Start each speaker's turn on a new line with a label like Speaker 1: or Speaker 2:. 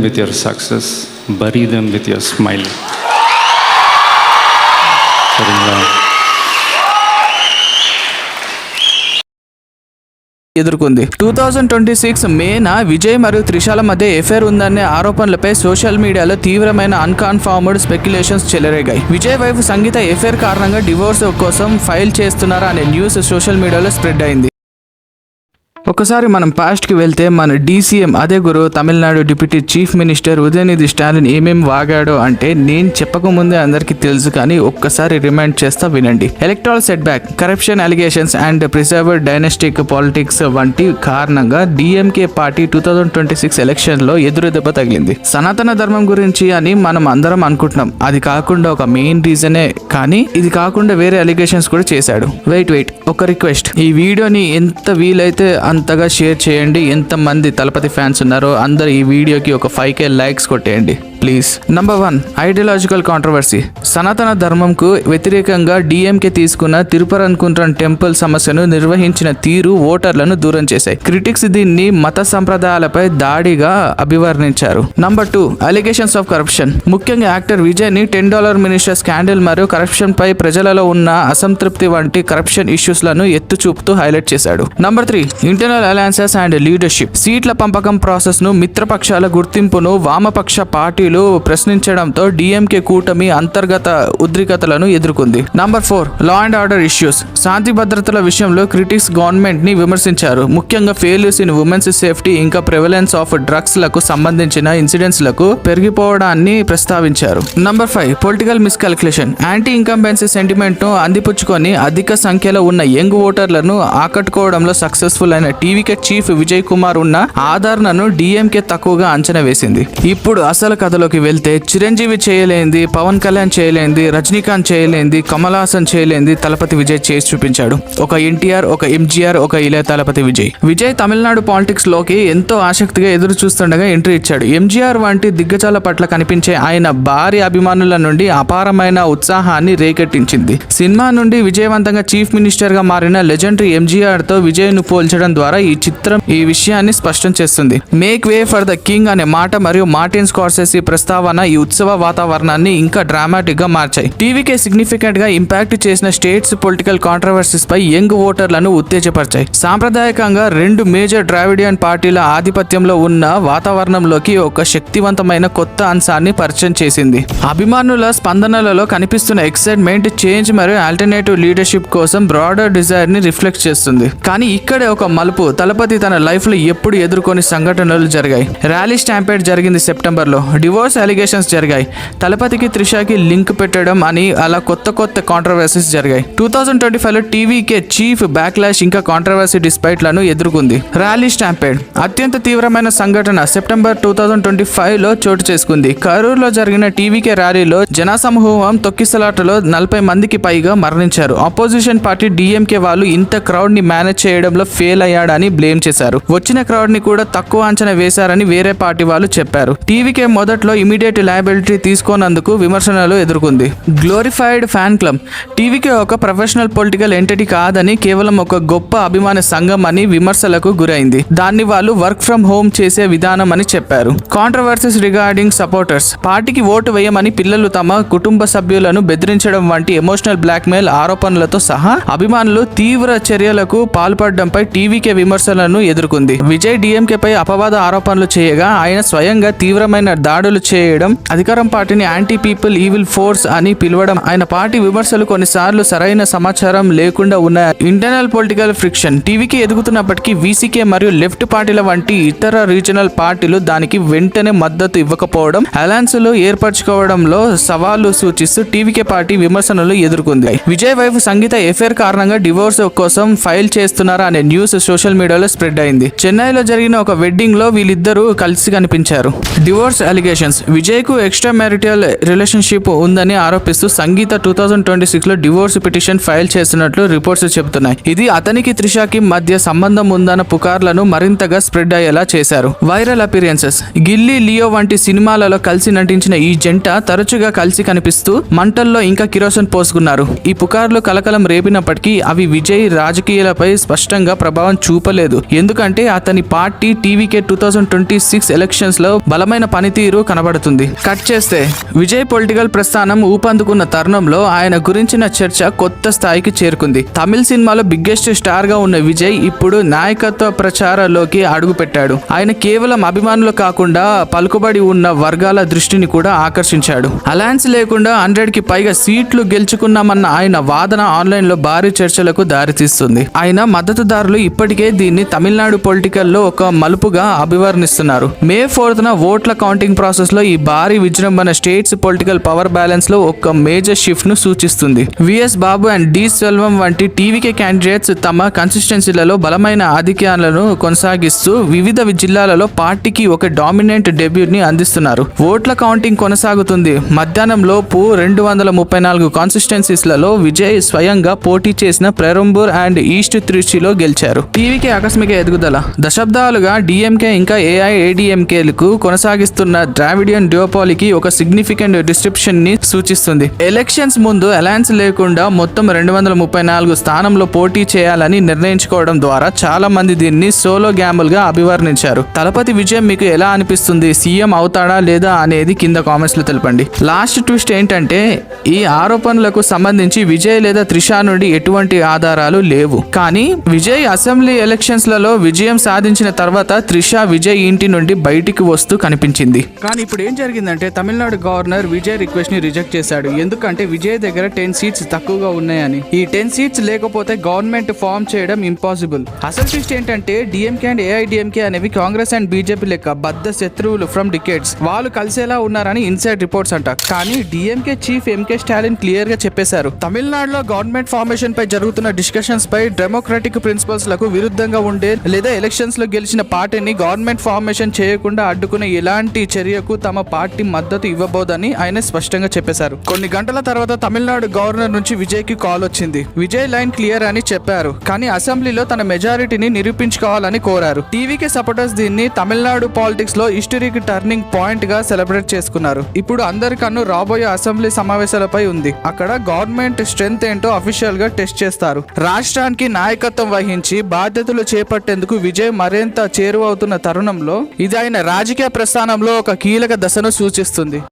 Speaker 1: with your success, bury them with your smile.
Speaker 2: ఎదుర్కొంది. 2026 మేన విజయ్ మరియు త్రిషల మధ్య affair ఉందనే ఆరోపణలపై సోషల్ మీడియాలో తీవ్రమైన అన్కన్ఫర్మ్డ్ స్పెక్యులేషన్స్ చెలరేగాయి. విజయ్ వైఫ్ సంగీత ఎఫైర్ కారణంగా డివోర్స్ కోసం ఫైల్ చేస్తున్నారా అనే న్యూస్ సోషల్ మీడియాలో స్ప్రెడ్ అయింది. ఒకసారి మనం పాస్ట్కి వెళ్తే మన డీసీఎం అదే గురు Tamil Nadu deputy chief minister Udhayanidhi Stalin ఏమేం వాగాడో అంటే నేను చెప్పకముందే అందరికీ తెలుసు, కానీ ఒక్కసారి రిమైండ్ చేస్తా వినండి. Electoral set back, corruption allegations and preserved dynastic politics వంటి కారణంగా డిఎంకే పార్టీ 2026 ఎలక్షన్లో ఎదురుదెబ్బ తగిలింది. సనాతన ధర్మం గురించి అని మనం అందరం అనుకుంటున్నాం, అది కాకుండా ఒక మెయిన్ రీజనే, కానీ ఇది కాకుండా వేరే అలిగేషన్స్ కూడా చేశాడు. వెయిట్ ఒక రిక్వెస్ట్, ఈ వీడియోని ఎంత వీలైతే అంతగా షేర్ చేయండి. ఎంతమంది తలపతి ఫ్యాన్స్ ఉన్నారో అందరు ఈ వీడియోకి ఒక 5K లైక్స్ కొట్టేయండి ప్లీజ్. Number 1, ideological controversy. సనాతన ధర్మంకు వ్యతిరేకంగా డిఎంకే తీసుకున్న తిరుపరంకుంట్రన్ టెంపుల్ సమస్యను నిర్వహించిన తీరు ఓటర్లను దూరం చేశాయి. క్రిటిక్స్ దీన్ని మత సంప్రదాయాలపై దాడిగా అభివర్ణించారు. Number 2, allegations of corruption. ముఖ్యంగా యాక్టర్ విజయ్ ని $10 మినిస్టర్ స్కాండల్ మరియు కరప్షన్ పై ప్రజలలో ఉన్న అసంతృప్తి వంటి కరప్షన్ ఇష్యూస్ లను ఎత్తు చూపుతూ హైలైట్ చేశాడు. Number 3, internal alliances and leadership. సీట్ల పంపకం ప్రాసెస్ ను, మిత్రపక్షాల గుర్తింపును వామపక్ష పార్టీలు ప్రశ్నించడంతో డిఎంకే కూటమి అంతర్గత ఉద్రిక్తతలను ఎదుర్కొంది. Number 4, law and order issues. శాంతి భద్రతల విషయంలో క్రిటిక్స్ గవర్నమెంట్ ని విమర్శించారు. ముఖ్యంగా ఫెయిల్యూర్స్ ఇన్ ఉమెన్స్ సేఫ్టీ ఇంకా ప్రివలెన్స్ ఆఫ్ డ్రగ్స్ లకు సంబంధించిన ఇన్సిడెంట్స్ లకు పెరిగిపోవడాన్ని ప్రస్తావించారు. Number 5, political miscalculation. Anti incumbency sentiment ను అందిపుచ్చుకొని అధిక సంఖ్యలో ఉన్న యంగ్ ఓటర్లను ఆకట్టుకోవడంలో సక్సెస్ఫుల్ అయిన టీవీకే చీఫ్ విజయ్ కుమార్ ఉన్న ఆదరణను డిఎంకే తక్కువగా అంచనా వేసింది. ఇప్పుడు అసలు కథలోకి వెళ్తే చిరంజీవి చేయలేంది, పవన్ కళ్యాణ్ చేయలేంది, రజనీకాంత్ చేయలేంది, కమల్ హాసన్ చేయలేంది తలపతి విజయ్ చేసి చూపించాడు. ఒక ఎన్టీఆర్, ఒక ఎంజీఆర్, ఒక ఇళయ తలపతి విజయ్. విజయ్ తమిళనాడు పాలిటిక్స్ లోకి ఎంతో ఆసక్తిగా ఎదురు చూస్తుండగా ఎంట్రీ ఇచ్చాడు. ఎంజీఆర్ వంటి దిగ్గజాల పట్ల కనిపించే ఆయన భారీ అభిమానుల నుండి అపారమైన ఉత్సాహాన్ని రేకెట్టించింది. సినిమా నుండి విజయవంతంగా చీఫ్ మినిస్టర్ గా మారిన లెజెండరీ ఎంజీఆర్ తో విజయ్ ను పోల్చడం ద్వారా ఈ చిత్రం ఈ విషయాన్ని స్పష్టం చేస్తుంది. Make way for the king అనే మాట మరియు మార్టిన్ స్కార్సెసీ ప్రస్తావన ఈ ఉత్సవ వాతావరణాన్ని ఇంకా డ్రామాటిక్ గా మార్చాయి. టీవీకే సిగ్నిఫికెంట్ గా ఇంపాక్ట్ చేసిన స్టేట్స్ పొలిటికల్ కాంట్రవర్సీస్ పై యంగ్ ఓటర్లను ఉత్తేజపరిచాయి. సాంప్రదాయకంగా 2 మేజర్ ద్రావిడియన్ పార్టీల ఆధిపత్యంలో ఉన్న వాతావరణంలోకి ఒక శక్తివంతమైన కొత్త అంశాన్ని పరిచయం చేసింది. అభిమానుల స్పందనలలో కనిపిస్తున్న ఎక్సైట్మెంట్, చేంజ్ మరియు ఆల్టర్నేటివ్ లీడర్షిప్ కోసం బ్రాడర్ డిజైర్ ని రిఫ్లెక్ట్ చేస్తుంది. కానీ ఇక్కడే ఒక మలుపు. తలపతి తన లైఫ్ లో ఎప్పుడు ఎదుర్కొని సంఘటనలు జరిగాయి. ర్యాలీ స్టాంపేడ్ జరిగింది సెప్టెంబర్లో. డివోర్స్ అలిగేషన్స్ జరిగాయి. తలపతికి త్రిషకి లింక్ పెట్టడం అని అలా కొత్త కాంట్రవర్సీస్ జరిగాయి. 2025లో టీవీకే చీఫ్ బ్యాక్లాష్ ఇంకా కాంట్రవర్సీ డిస్పైట్లను ఎదుర్కొంది. ర్యాలీ స్టాంపేడ్ అత్యంత తీవ్రమైన సంఘటన సెప్టెంబర్ 2025లో చోటు చేసుకుంది. కరూర్లో జరిగిన టీవీకే ర్యాలీలో జనసమూహం తొక్కిసలాటలో 40 మందికి పైగా మరణించారు. అపోజిషన్ పార్టీ డిఎంకే వాళ్ళు ఇంత క్రౌడ్ ని మేనేజ్ చేయడంలో ఫెయిల్ అయ్యాడని బ్లేమ్ చేశారు. వచ్చిన క్రౌడ్ ని కూడా తక్కువ అంచనా వేశారని వేరే పార్టీ వాళ్ళు చెప్పారు. టీవీకే మొదట్లో ఇమీడియట్ లయబిలిటీ తీసుకోనందుకు విమర్శనలు ఎదుర్కొంది. Glorified fan club. టీవీకే ఒక ప్రొఫెషనల్ పొలిటికల్ ఎంటిటీ కాదని, కేవలం ఒక గొప్ప అభిమాన సంఘం అని విమర్శలకు గురైంది. దాన్ని వాళ్ళు వర్క్ ఫ్రం హోమ్ చేసే విధానం అని చెప్పారు. Controversies regarding supporters. పార్టీకి ఓటు వేయమని పిల్లలు తమ కుటుంబ సభ్యులను బెదిరించడం వంటి ఎమోషనల్ బ్లాక్మెయిల్ ఆరోపణలతో సహా అభిమానులు తీవ్ర చర్యలకు పాల్పడడంపై టీవీకే విమర్శలను ఎదుర్కొంది. విజయ్ డిఎంకే పై అపవాద ఆరోపణలు చేయగా ఆయన స్వయంగా తీవ్రమైన దాడులు చేయడం, అధికారం పార్టీని యాంటీ పీపుల్ ఈవిల్ ఫోర్స్ అని పిలవడం, ఆయన పార్టీ విమర్శలు కొన్నిసార్లు సరైన సమాచారం లేకుండా ఉన్న ఇంటర్నల్ పొలిటికల్ ఫ్రిక్షన్. టీవీకి ఎదుగుతున్నప్పటికీ వీసీకే మరియు లెఫ్ట్ పార్టీల వంటి ఇతర రీజనల్ పార్టీలు దానికి వెంటనే మద్దతు ఇవ్వకపోవడం అలయన్స్లు ఏర్పరచుకోవడంలో సవాళ్లు సూచిస్తూ టీవీకే పార్టీ విమర్శనలు ఎదుర్కొంది. విజయ్ వైఫ్ సంగీత ఎఫైర్ కారణంగా డివోర్స్ కోసం ఫైల్ చేస్తున్నారా అనే న్యూస్ సోషల్ మీడియాలో స్ప్రెడ్ అయింది. చెన్నైలో జరిగిన ఒక వెడ్డింగ్ లో వీళ్ళిద్దరూ కలిసి కనిపించారు. Divorce allegation. ఎలిగేషన్స్. విజయ్ కు ఎక్స్ట్రా మ్యారిటల్ రిలేషన్షిప్ ఉందని ఆరోపిస్తూ సంగీత 2026 లో డివోర్స్ పిటిషన్ ఫైల్ చేసినట్లు రిపోర్ట్స్ చెబుతున్నాయి. ఇది అతనికి త్రిషకి మధ్య సంబంధం ఉందన్న పుకార్లను మరింతగా స్ప్రెడ్ అయ్యేలా చేశారు. వైరల్ అపిరియన్సెస్. గిల్లీ, లియో వంటి సినిమాలలో కలిసి నటించిన ఈ జంట తరచుగా కలిసి కనిపిస్తూ మంటల్లో ఇంకా కిరోసిన్ పోసుకున్నారు. ఈ పుకార్లు కలకలం రేపినప్పటికీ అవి విజయ్ రాజకీయాలపై స్పష్టంగా ప్రభావం చూపలేదు. ఎందుకంటే అతని పార్టీ టీవీకే 2026 ఎలక్షన్స్ లో బలమైన పనితీరు కనబడుతుంది. కట్ చేస్తే విజయ్ పొలిటికల్ ప్రస్థానం ఊపందుకున్న తరుణంలో ఆయన గురించిన చర్చ కొత్త స్థాయికి చేరుకుంది. తమిళ సినిమాలో బిగ్గెస్ట్ స్టార్ గా ఉన్న విజయ్ ఇప్పుడు నాయకత్వ ప్రచారంలోకి అడుగుపెట్టాడు. ఆయన కేవలం అభిమానులు కాకుండా పలుకుబడి ఉన్న వర్గాల దృష్టిని కూడా ఆకర్షించాడు. అలయన్స్ లేకుండా 100కి పైగా సీట్లు గెలుచుకున్నామన్న ఆయన వాదన ఆన్లైన్ లో భారీ చర్చలకు దారితీస్తుంది. ఆయన మద్దతుదారులు ఇప్పటికే దీన్ని తమిళనాడు పొలిటికల్ లో ఒక మలుపుగా అభివర్ణిస్తున్నారు. మే 4న ఓట్ల కౌంటింగ్ ప్రాసెస్ లో ఈ భారీ విజృంభణ స్టేట్స్ పొలిటికల్ పవర్ బ్యాలెన్స్ లో ఒక మేజర్ షిఫ్ట్ ను సూచిస్తుంది. VS Babu and D Selvam వంటి టీవీకే క్యాండిడేట్స్ తమ కన్సిస్టెన్సీలలో బలమైన ఆధిక్యాలను కొనసాగిస్తూ వివిధ జిల్లాలలో పార్టీకి ఒక డామినెంట్ డెబ్యూట్ ని అందిస్తున్నారు. ఓట్ల కౌంటింగ్ కొనసాగుతుంది. మధ్యాహ్నం లోపు 234 కాన్స్టిట్యుయెన్సీలలో విజయ్ స్వయంగా పోటీ చేసిన పెరంబూర్ అండ్ ఈస్ట్ త్రిచిలో గెలిచారు. టీవీకే ఆకస్మిక ఎదుగుదల. దశాబ్దాలుగా డిఎంకే ఇంకా ఏఐఏడిఎంకేలకు కొనసాగిస్తున్న ద్రావిడియన్ డ్యూపోలీకి ఒక సిగ్నిఫికెంట్ డిస్క్రిప్షన్ ని సూచిస్తుంది. ఎలక్షన్స్ ముందు అలయన్స్ లేకుండా మొత్తం 234 స్థానంలో పోటీ చేయాలని నిర్ణయించుకోవడం ద్వారా చాలా మంది దీన్ని సోలో గ్యాంబుల్ గా అభివర్ణించారు. తలపతి విజయం మీకు ఎలా అనిపిస్తుంది? సీఎం అవుతాడా లేదా అనేది కింద కామెంట్స్ లో తెలపండి. లాస్ట్ ట్విస్ట్ ఏంటంటే ఈ ఆరోపణలకు సంబంధించి విజయ్ లేదా త్రిష నుండి ఎటువంటి ఆధారాలు లేవు. కానీ విజయ్ అసెంబ్లీ ఎలక్షన్స్ లలో విజయం సాధించిన తర్వాత త్రిష విజయ్ ఇంటి నుండి బయటికి వస్తూ కనిపించింది. కానీ ఇప్పుడు ఏం జరిగిందంటే తమిళనాడు గవర్నర్ విజయ్ రిక్వెస్ట్ ని రిజెక్ట్ చేశాడు. ఎందుకంటే విజయ్ దగ్గర 10 సీట్స్ తక్కువగా ఉన్నాయని. ఈ 10 సీట్స్ లేకపోతే గవర్నమెంట్ ఫామ్ చేయడం ఇంపాసిబుల్. అసలు ట్విస్ట్ ఏంటంటే డిఎంకే అండ్ ఏఐడిఎంకే అనేవి కాంగ్రెస్ అండ్ బీజేపీ లెక్క బద్ద శత్రువులు ఫ్రమ్ డికేడ్స్. వాళ్ళు కలిసేలా ఉన్నారని ఇన్సైడ్ రిపోర్ట్స్ అంట. కానీ డిఎంకే చీఫ్ ఎంకే స్టాలిన్ క్లియర్ గా చెప్పేశారు, తమిళనాడులో గవర్నమెంట్ ఫార్మేషన్ పై జరుగుతున్న డిస్కషన్స్ పై డెమోక్రటిక్ ప్రిన్సిపల్స్ లకు విరుద్ధంగా ఉండే లేదా ఎలక్షన్స్ లో గెలిచిన పార్టీని గవర్నమెంట్ ఫార్మేషన్ చేయకుండా అడ్డుకునే ఎలాంటి చర్యకు తమ పార్టీ మద్దతు ఇవ్వబోదని ఆయన స్పష్టంగా చెప్పేశారు. కొన్ని గంటల తర్వాత తమిళనాడు గవర్నర్ నుంచి విజయ్ కి కాల్ వచ్చింది. విజయ్ లైన్ క్లియర్ అని చెప్పారు. కానీ అసెంబ్లీలో తన మెజారిటీని నిరూపించుకోవాలని కోరారు. టీవీకే సపోర్టర్స్ దీన్ని తమిళనాడు పాలిటిక్స్ లో హిస్టరీకి టర్నింగ్ పాయింట్ గా సెలబ్రేట్ చేసుకున్నారు. ఇప్పుడు అందరి కన్ను రాబోయే అసెంబ్లీ సమావేశాలపై ఉంది. అక్కడ గవర్నమెంట్ స్ట్రెంత్ ఏంటో అఫీషియల్ గా టెస్ట్ చేస్తారు. రాష్ట్రానికి నాయకత్వం వహించి బాధ్యతలు చేపట్టేందుకు విజయ్ మరింత చేరువవుతున్న తరుణంలో ఇది ఆయన రాజకీయ ప్రస్థానంలో ఒక కీలక దశను సూచిస్తుంది.